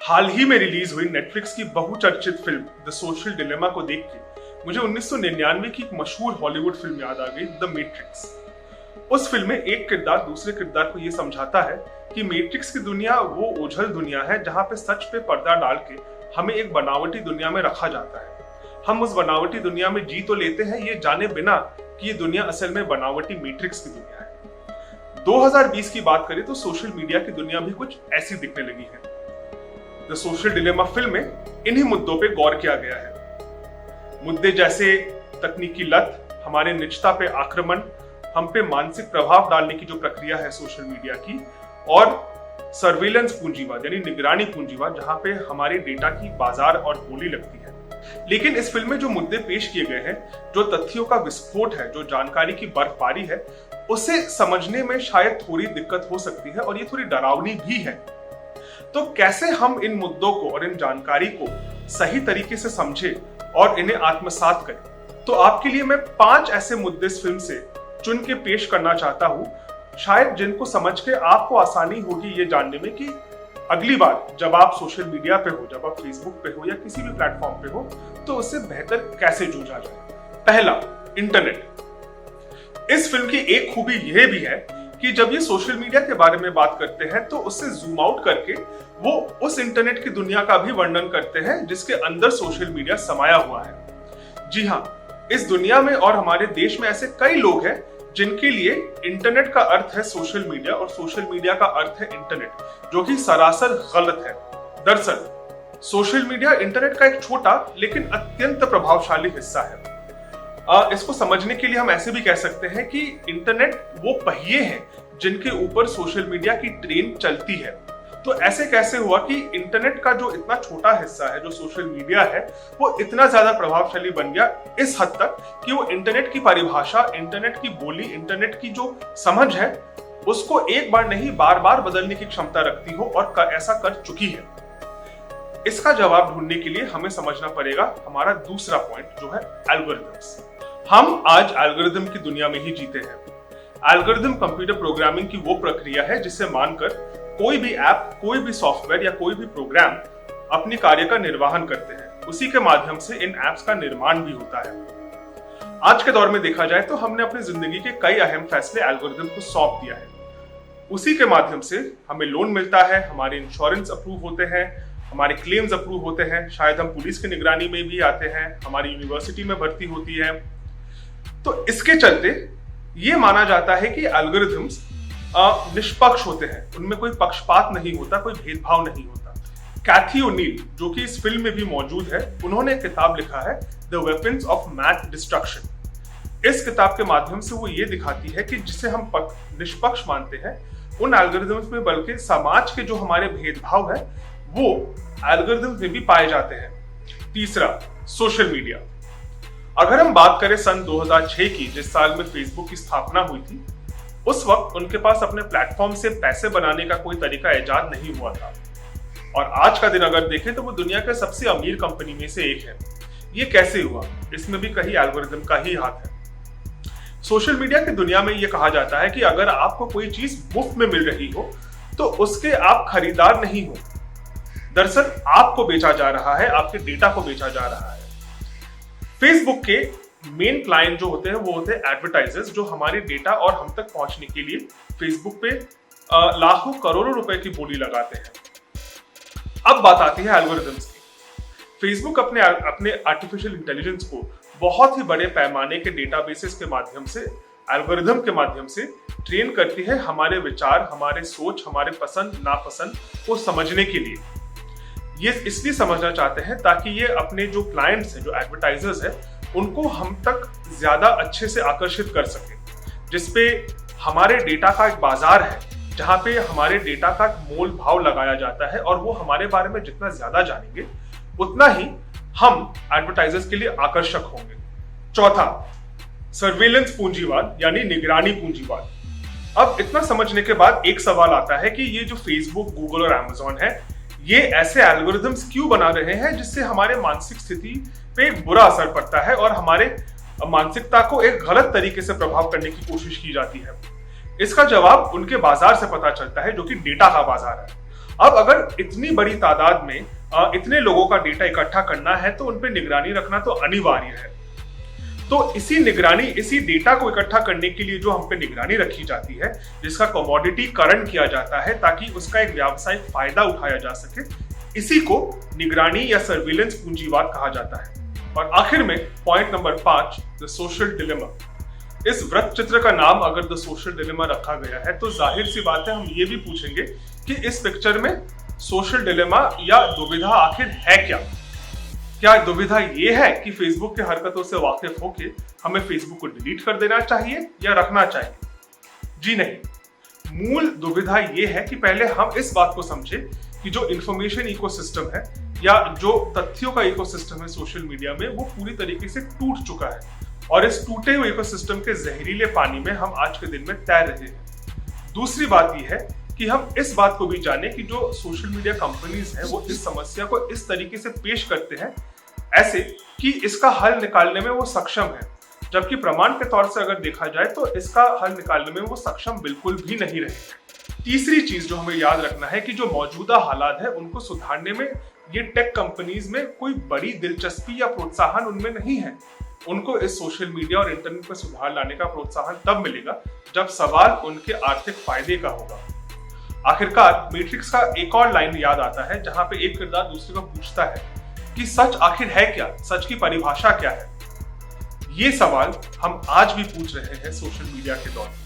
हाल ही में रिलीज हुई नेटफ्लिक्स की बहुचर्चित फिल्म द सोशल डिलेमा को देख के मुझे 1999 की एक मशहूर हॉलीवुड फिल्म याद आ गई, द मैट्रिक्स। उस फिल्म में एक किरदार दूसरे किरदार को यह समझाता है कि मैट्रिक्स की दुनिया वो ओझल दुनिया है जहां पे सच पे पर्दा डाल के हमें एक बनावटी दुनिया में रखा जाता है। हम उस बनावटी दुनिया में जी तो लेते हैं ये जाने बिना कि ये दुनिया असल में बनावटी मैट्रिक्स की दुनिया है। 2020 की बात करें तो सोशल मीडिया की दुनिया भी कुछ ऐसी दिखने लगी है। द सोशल डिलेमा फिल्म में इन्हीं मुद्दों पे गौर किया गया है। मुद्दे जैसे तकनीकी लत, हमारे निजता पे आक्रमण, हम पे मानसिक प्रभाव डालने की जो प्रक्रिया है सोशल मीडिया की, और सर्विलेंस पूंजीवाद यानी निगरानी पूंजीवाद जहां पे हमारे डेटा की बाजार और बोली लगती है। लेकिन इस फिल्म में जो मुद्दे पेश किए गए हैं, जो तथ्यों का विस्फोट है, जो जानकारी की बर्फबारी है, उसे समझने में शायद थोड़ी दिक्कत हो सकती है और ये थोड़ी डरावनी भी है। तो कैसे हम इन मुद्दों को और इन जानकारी को सही तरीके से समझे और इन्हें आत्मसात करें? तो आपके लिए मैं 5 ऐसे मुद्दे इस फिल्म से चुन के पेश करना चाहता हूं, शायद जिनको समझ के आपको आसानी होगी ये जानने में कि अगली बार जब आप सोशल मीडिया पे हो, जब आप फेसबुक पे हो या किसी भी प्लेटफॉर्म पे हो, तो उससे बेहतर कैसे जूझा जाए। पहला, इंटरनेट। इस फिल्म की एक खूबी यह भी है कि जब ये सोशल मीडिया के बारे में बात करते हैं तो उससे जूम आउट करके वो उस इंटरनेट की दुनिया का भी वर्णन करते हैं जिसके अंदर सोशल मीडिया समाया हुआ है। जी हाँ, इस दुनिया में और हमारे देश में ऐसे कई लोग हैं जिनके लिए इंटरनेट का अर्थ है सोशल मीडिया और सोशल मीडिया का अर्थ है इंटरनेट, जो कि सरासर गलत है। दरअसल सोशल मीडिया इंटरनेट का एक छोटा लेकिन अत्यंत प्रभावशाली हिस्सा है। इसको समझने के लिए हम ऐसे भी कह सकते हैं कि इंटरनेट वो पहिए हैं जिनके ऊपर सोशल मीडिया की ट्रेन चलती है। तो ऐसे कैसे हुआ कि इंटरनेट का जो इतना छोटा हिस्सा है, जो सोशल मीडिया है, वो इतना ज्यादा प्रभावशाली बन गया इस हद तक कि वो इंटरनेट की परिभाषा, इंटरनेट की बोली, इंटरनेट की जो समझ है, उसको एक बार नहीं बार बार बदलने की क्षमता रखती हो और ऐसा कर चुकी है। इसका जवाब ढूंढने के लिए हमें समझना पड़ेगा हमारा दूसरा पॉइंट, जो है एल्गोरिथम्स। हम आज एल्गोरिथम की दुनिया में ही जीते हैं। एल्गोरिथम कंप्यूटर प्रोग्रामिंग की वो प्रक्रिया है जिसे मानकर कोई भी ऐप, कोई भी सॉफ्टवेयर या कोई भी प्रोग्राम अपनी कार्य का निर्वहन करते हैं। उसी के माध्यम से इन ऐप्स का निर्माण भी होता है। आज के दौर में देखा जाए तो हमने अपनी जिंदगी के कई अहम फैसले एल्गोरिथम को सौंप दिया है। उसी के माध्यम से हमें लोन मिलता है, हमारे इंश्योरेंस अप्रूव होते हैं, हमारे क्लेम्स अप्रूव होते हैं, शायद हम पुलिस की निगरानी में भी आते हैं, हमारी यूनिवर्सिटी में भर्ती होती है। तो इसके चलते ये माना जाता है कि एल्गोरिथम्स निष्पक्ष होते हैं, उनमें कोई पक्षपात नहीं होता, कोई भेदभाव नहीं होता। कैथी ओनील, जो कि इस फिल्म में भी मौजूद है, उन्होंने किताब लिखा है the weapons of math destruction. इस किताब के माध्यम से वो ये दिखाती है कि जिसे हम निष्पक्ष मानते हैं, उन एल्गोरिथम्स में बल्कि समाज के जो हमारे भेदभाव है वो एल्गोरिथम्स में भी पाए जाते हैं। तीसरा, सोशल मीडिया। अगर हम बात करें सन 2006 की, जिस साल में फेसबुक की स्थापना हुई थी, उस वक्त उनके पास अपने प्लेटफॉर्म से पैसे बनाने का कोई तरीका इजाद नहीं हुआ था। और आज का दिन अगर देखें तो वो दुनिया के सबसे अमीर कंपनी में से एक है। ये कैसे हुआ? इसमें भी कहीं एल्गोरिथम का ही हाथ है। सोशल मीडिया की दुनिया में ये कहा जाता है कि अगर आपको कोई चीज मुफ्त में मिल रही हो तो उसके आप खरीदार नहीं हो। दरअसल आपको बेचा जा रहा है, आपके डेटा को बेचा जा रहा है। फेसबुक के मेन क्लाइंट जो होते हैं वो होते हैं एडवर्टाइजर्स, जो हमारे डेटा और हम तक पहुंचने के लिए फेसबुक पे लाखों करोड़ों रुपए की बोली लगाते हैं। अब बात आती है एल्गोरिथम्स की। फेसबुक अपने आर्टिफिशियल इंटेलिजेंस को बहुत ही बड़े पैमाने के डेटाबेसेस के माध्यम से, एल्गोरिथम के माध्यम से ट्रेन करती है हमारे विचार, हमारे सोच, हमारे पसंद नापसंद को समझने के लिए। ये इसलिए समझना चाहते हैं ताकि ये अपने जो क्लाइंट्स हैं, जो एडवर्टाइजर्स हैं, उनको हम तक ज्यादा अच्छे से आकर्षित कर सके, जिसपे हमारे डेटा का एक बाजार है, जहां पे हमारे डेटा का मोल भाव लगाया जाता है और वो हमारे बारे में जितना ज्यादा जानेंगे उतना ही हम एडवर्टाइजर्स के लिए आकर्षक होंगे। चौथा, सर्वेलेंस पूंजीवाद यानी निगरानी पूंजीवाद। अब इतना समझने के बाद एक सवाल आता है कि ये जो फेसबुक, गूगल और अमेज़न है, ये ऐसे एल्गोरिथम्स क्यों बना रहे हैं जिससे हमारे मानसिक स्थिति पे बुरा असर पड़ता है और हमारे मानसिकता को एक गलत तरीके से प्रभाव करने की कोशिश की जाती है? इसका जवाब उनके बाजार से पता चलता है, जो कि डेटा का बाजार है। अब अगर इतनी बड़ी तादाद में इतने लोगों का डेटा इकट्ठा करना है तो उन पे निगरानी रखना तो अनिवार्य है। तो इसी डेटा को इकट्ठा करने के लिए जो हम पे निगरानी रखी जाती है, जिसका कमोडिटीकरण किया जाता है ताकि उसका एक व्यावसायिक फायदा उठाया जा सके, इसी को निगरानी या सर्विलेंस पूंजीवाद कहा जाता है। और आखिर में point number 5, the social dilemma. इस वृत्त चित्र का नाम अगर द सोशल डिलेमा रखा गया है तो जाहिर सी बात है हम ये भी पूछेंगे कि इस पिक्चर में सोशल डिलेमा या दुविधा आखिर है क्या? क्या दुविधा ये है कि फेसबुक की हरकतों से वाकिफ होके हमें फेसबुक को डिलीट कर देना चाहिए या रखना चाहिए? जी नहीं। मूल दुविधा ये है कि पहले हम इस बात को समझे कि जो इंफॉर्मेशन इकोसिस्टम है या जो तथ्यों का इकोसिस्टम है सोशल मीडिया में, वो पूरी तरीके से टूट चुका है और इस टूटे हुए इकोसिस्टम के जहरीले पानी में हम आज के दिन में तैर रहे हैं। दूसरी बात यह है कि हम इस बात को भी जाने कि जो सोशल मीडिया कंपनीज हैं वो इस समस्या को इस तरीके से पेश करते हैं ऐसे कि इसका हल निकालने में वो सक्षम है, जबकि प्रमाण के तौर से अगर देखा जाए तो इसका हल निकालने में वो सक्षम बिल्कुल भी नहीं रहे। तीसरी चीज जो हमें याद रखना है कि जो मौजूदा हालात है उनको सुधारने में ये टेक कंपनीज में कोई बड़ी दिलचस्पी या प्रोत्साहन उनमें नहीं है। उनको इस सोशल मीडिया और इंटरनेट पर सुधार लाने का प्रोत्साहन तब मिलेगा जब सवाल उनके आर्थिक फायदे का होगा। आखिरकार मैट्रिक्स का एक और लाइन याद आता है जहां पे एक किरदार दूसरे को पूछता है कि सच आखिर है क्या, सच की परिभाषा क्या है। ये सवाल हम आज भी पूछ रहे हैं सोशल मीडिया के दौर में।